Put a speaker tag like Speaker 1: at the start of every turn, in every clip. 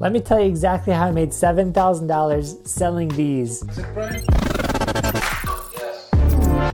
Speaker 1: Let me tell you exactly how I made $7,000 selling these.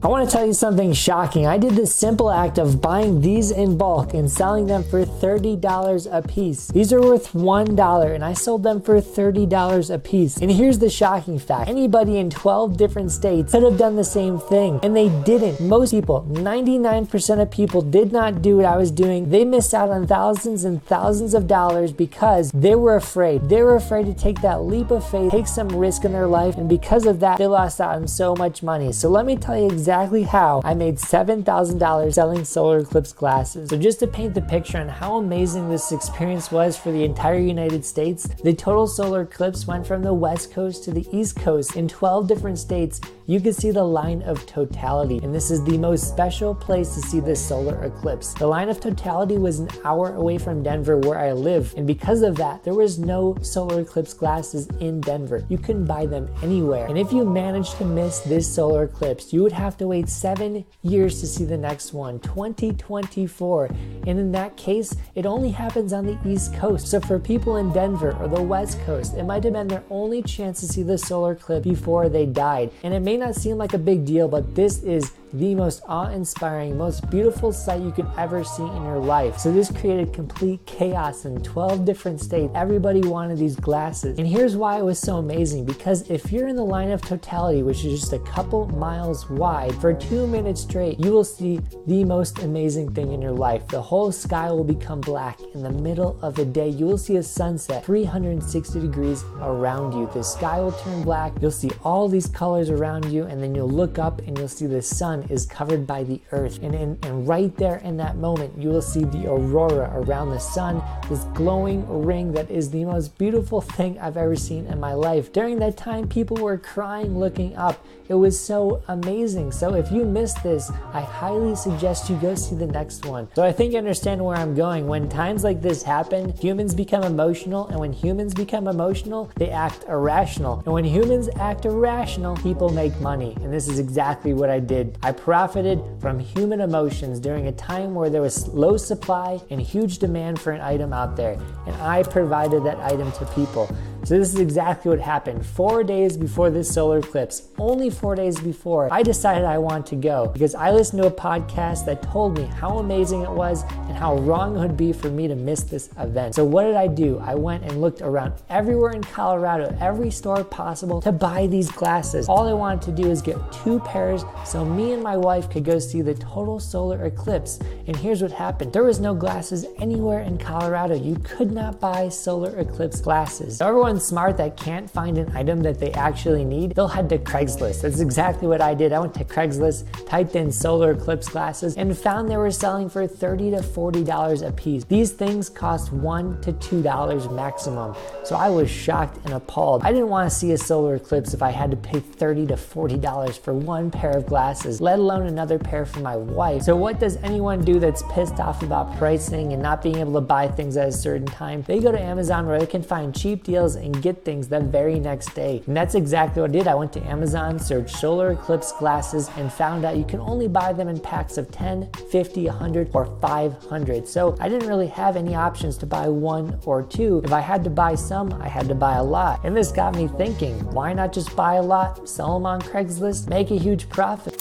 Speaker 1: I want to tell you something shocking. I did this simple act of buying these in bulk and selling them for $30 a piece. These are worth $1 and I sold them for $30 a piece. And here's the shocking fact. Anybody in 12 different states could have done the same thing and they didn't. Most people, 99% of people did not do what I was doing. They missed out on thousands and thousands of dollars because they were afraid. They were afraid to take that leap of faith, take some risk in their life, and because of that, they lost out on so much money. So let me tell you exactly how I made $7,000 selling solar eclipse glasses. So just to paint the picture on how amazing this experience was for the entire United States, the total solar eclipse went from the West Coast to the East Coast in 12 different states. You could see the line of totality, and this is the most special place to see this solar eclipse. The line of totality was an hour away from Denver where I live, and because of that, there was no solar eclipse glasses in Denver. You couldn't buy them anywhere, and if you managed to miss this solar eclipse, you would have to wait 7 years to see the next one, 2024, and in that case, it only happens on the East Coast. So for people in Denver or the West Coast, it might have been their only chance to see the solar eclipse before they died, and it may not seem like a big deal, but this is the most awe-inspiring, most beautiful sight you could ever see in your life. So this created complete chaos in 12 different states. Everybody wanted these glasses. And here's why it was so amazing, because if you're in the line of totality, which is just a couple miles wide, for 2 minutes straight, you will see the most amazing thing in your life. The whole sky will become black. In the middle of the day, you will see a sunset 360 degrees around you. The sky will turn black. You'll see all these colors around you, and then you'll look up and you'll see the sun is covered by the earth, and right there in that moment you will see the aurora around the sun, this glowing ring that is the most beautiful thing I've ever seen in my life. During that time, people were crying looking up. It was so amazing. So if you missed this, I highly suggest you go see the next one. So I think you understand where I'm going. When times like this happen, humans become emotional, and when humans become emotional, they act irrational, and when humans act irrational, people make money. And this is exactly what I did. I profited from human emotions during a time where there was low supply and huge demand for an item out there, and I provided that item to people. So this is exactly what happened. 4 days before this solar eclipse, only 4 days before, I decided I want to go because I listened to a podcast that told me how amazing it was and how wrong it would be for me to miss this event. So what did I do? I went and looked around everywhere in Colorado, every store possible to buy these glasses. All I wanted to do is get 2 pairs so me and my wife could go see the total solar eclipse. And here's what happened. There was no glasses anywhere in Colorado. You could not buy solar eclipse glasses. So everyone smart that can't find an item that they actually need, they'll head to Craigslist. That's exactly what I did. I went to Craigslist, typed in solar eclipse glasses, and found they were selling for $30 to $40 a piece. These things cost $1 to $2 maximum. So I was shocked and appalled. I didn't want to see a solar eclipse if I had to pay $30 to $40 for 1 pair of glasses, let alone another pair for my wife. So what does anyone do that's pissed off about pricing and not being able to buy things at a certain time? They go to Amazon where they can find cheap deals and get things the very next day. And that's exactly what I did. I went to Amazon, searched solar eclipse glasses, and found out you can only buy them in packs of 10, 50, 100, or 500. So I didn't really have any options to buy 1 or 2. If I had to buy some, I had to buy a lot. And this got me thinking, why not just buy a lot, sell them on Craigslist, make a huge profit?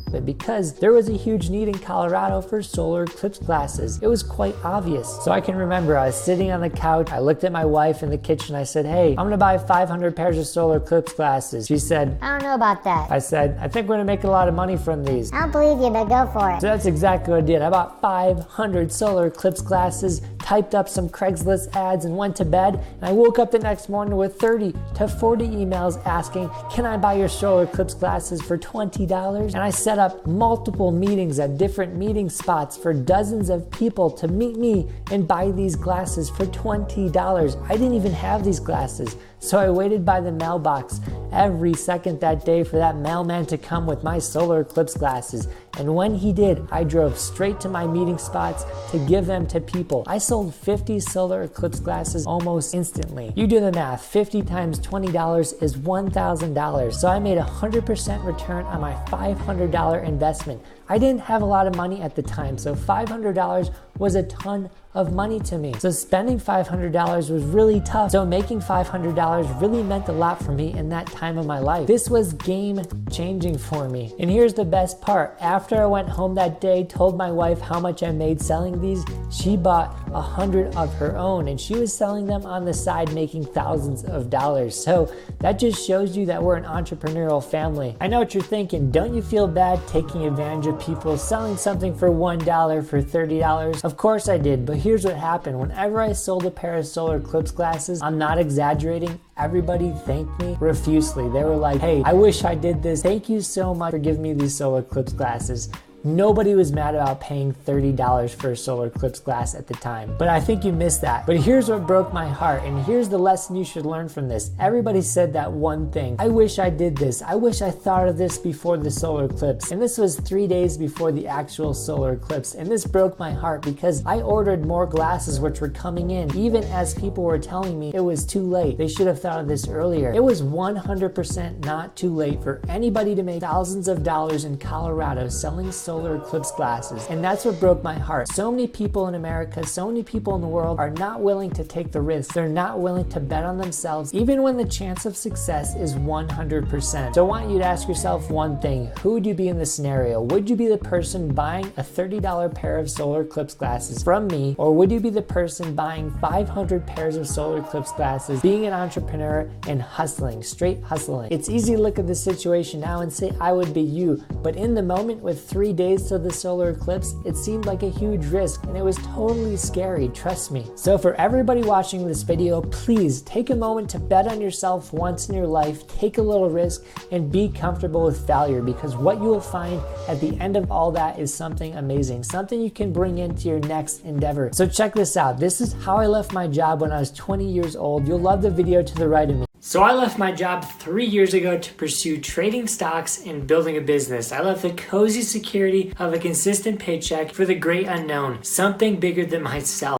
Speaker 1: But because there was a huge need in Colorado for solar eclipse glasses, it was quite obvious. So I can remember I was sitting on the couch, I looked at my wife in the kitchen, I said, hey, I'm gonna buy 500 pairs of solar eclipse glasses. She said,
Speaker 2: I don't know about that.
Speaker 1: I said, I think we're gonna make a lot of money from these.
Speaker 2: I don't believe you, but go for it.
Speaker 1: So that's exactly what I did. I bought 500 solar eclipse glasses, typed up some Craigslist ads, and went to bed. And I woke up the next morning with 30 to 40 emails asking, can I buy your solar eclipse glasses for $20? And I set up multiple meetings at different meeting spots for dozens of people to meet me and buy these glasses for $20. I didn't even have these glasses. So I waited by the mailbox every second that day for that mailman to come with my solar eclipse glasses. And when he did, I drove straight to my meeting spots to give them to people. I sold 50 solar eclipse glasses almost instantly. You do the math, 50 times $20 is $1,000. So I made 100% return on my $500 investment. I didn't have a lot of money at the time, so $500 was a ton of money to me. So spending $500 was really tough. So making $500 really meant a lot for me in that time of my life. This was game changing for me. And here's the best part. After I went home that day, told my wife how much I made selling these, she bought 100 of her own and she was selling them on the side, making thousands of dollars. So that just shows you that we're an entrepreneurial family. I know what you're thinking. Don't you feel bad taking advantage of people selling something for $1 for $30? Of course I did, but here's what happened. Whenever I sold a pair of solar eclipse glasses, I'm not exaggerating, everybody thanked me profusely. They were like, hey, I wish I did this. Thank you so much for giving me these solar eclipse glasses. Nobody was mad about paying $30 for a solar eclipse glass at the time. But I think you missed that. But here's what broke my heart, and here's the lesson you should learn from this. Everybody said that one thing. I wish I did this. I wish I thought of this before the solar eclipse. And this was 3 days before the actual solar eclipse. And this broke my heart because I ordered more glasses which were coming in, even as people were telling me it was too late. They should have thought of this earlier. It was 100% not too late for anybody to make thousands of dollars in Colorado selling solar eclipse glasses. And that's what broke my heart. So many people in America, so many people in the world are not willing to take the risk. They're not willing to bet on themselves, even when the chance of success is 100%. So I want you to ask yourself one thing. Who would you be in this scenario? Would you be the person buying a $30 pair of solar eclipse glasses from me, or would you be the person buying 500 pairs of solar eclipse glasses, being an entrepreneur and hustling, straight hustling? It's easy to look at the situation now and say I would be you, but in the moment with 3 days to the solar eclipse, it seemed like a huge risk and it was totally scary, trust me. So for everybody watching this video, please take a moment to bet on yourself once in your life, take a little risk, and be comfortable with failure, because what you will find at the end of all that is something amazing, something you can bring into your next endeavor. So check this out. This is how I left my job when I was 20 years old. You'll love the video to the right of me. So I left my job 3 years ago to pursue trading stocks and building a business. I left the cozy security of a consistent paycheck for the great unknown, something bigger than myself.